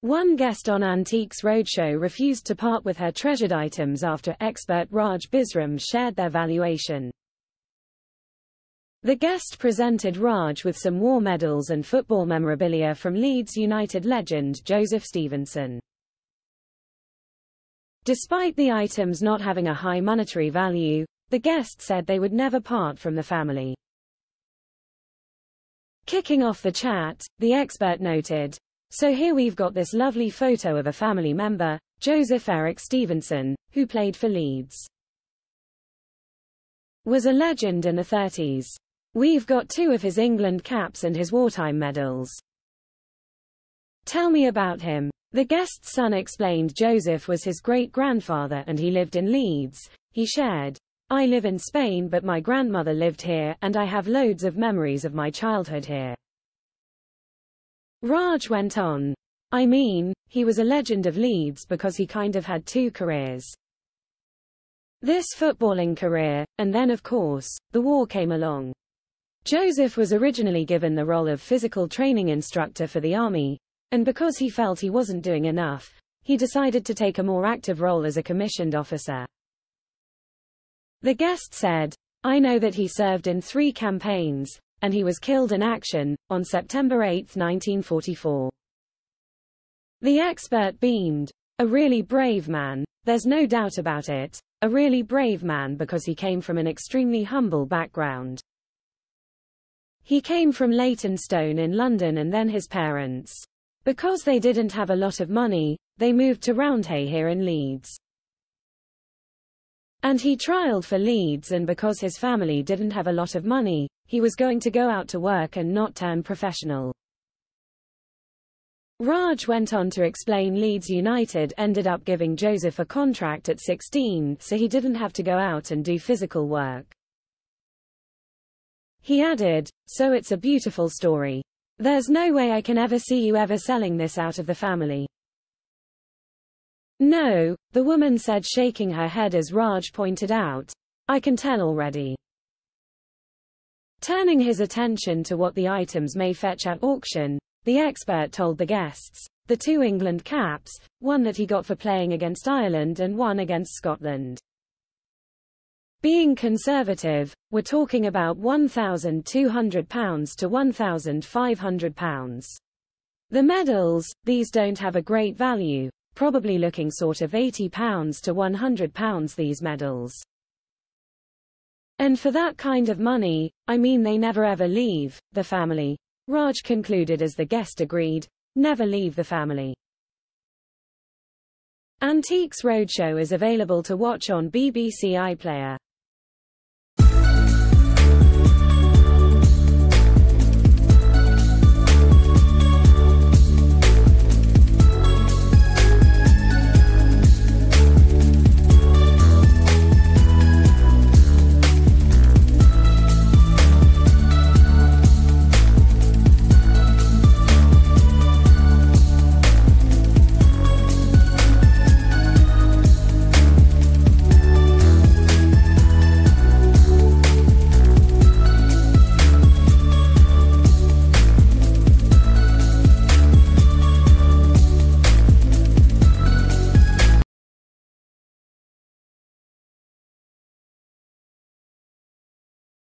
One guest on Antiques Roadshow refused to part with her treasured items after expert Raj Bisram shared their valuation. The guest presented Raj with some war medals and football memorabilia from Leeds United legend Joseph Stephenson. Despite the items not having a high monetary value, the guest said they would never part from the family. Kicking off the chat, the expert noted, "So here we've got this lovely photo of a family member, Joseph Eric Stephenson, who played for Leeds. Was a legend in the 30s. We've got 2 of his England caps and his wartime medals. Tell me about him." The guest's son explained Joseph was his great-grandfather and he lived in Leeds. He shared, "I live in Spain but my grandmother lived here, and I have loads of memories of my childhood here." Raj went on, "I mean, he was a legend of Leeds because he kind of had 2 careers. This footballing career, and then of course, the war came along. Joseph was originally given the role of physical training instructor for the army, and because he felt he wasn't doing enough, he decided to take a more active role as a commissioned officer." The guest said, "I know that he served in 3 campaigns, and he was killed in action, on September 8, 1944. The expert beamed, "A really brave man, there's no doubt about it, a really brave man because he came from an extremely humble background. He came from Leytonstone in London and then his parents, because they didn't have a lot of money, they moved to Roundhay here in Leeds. And he trialled for Leeds and because his family didn't have a lot of money, he was going to go out to work and not turn professional." Raj went on to explain Leeds United ended up giving Joseph a contract at 16 so he didn't have to go out and do physical work. He added, "So it's a beautiful story. There's no way I can ever see you ever selling this out of the family." "No," the woman said, shaking her head as Raj pointed out, "I can tell already." Turning his attention to what the items may fetch at auction, the expert told the guests, the 2 England caps, one that he got for playing against Ireland and one against Scotland. Being conservative, we're talking about £1,200 to £1,500. The medals, these don't have a great value, probably looking sort of £80 to £100 these medals. And for that kind of money, I mean they never ever leave the family." Raj concluded as the guest agreed, "Never leave the family." Antiques Roadshow is available to watch on BBC iPlayer.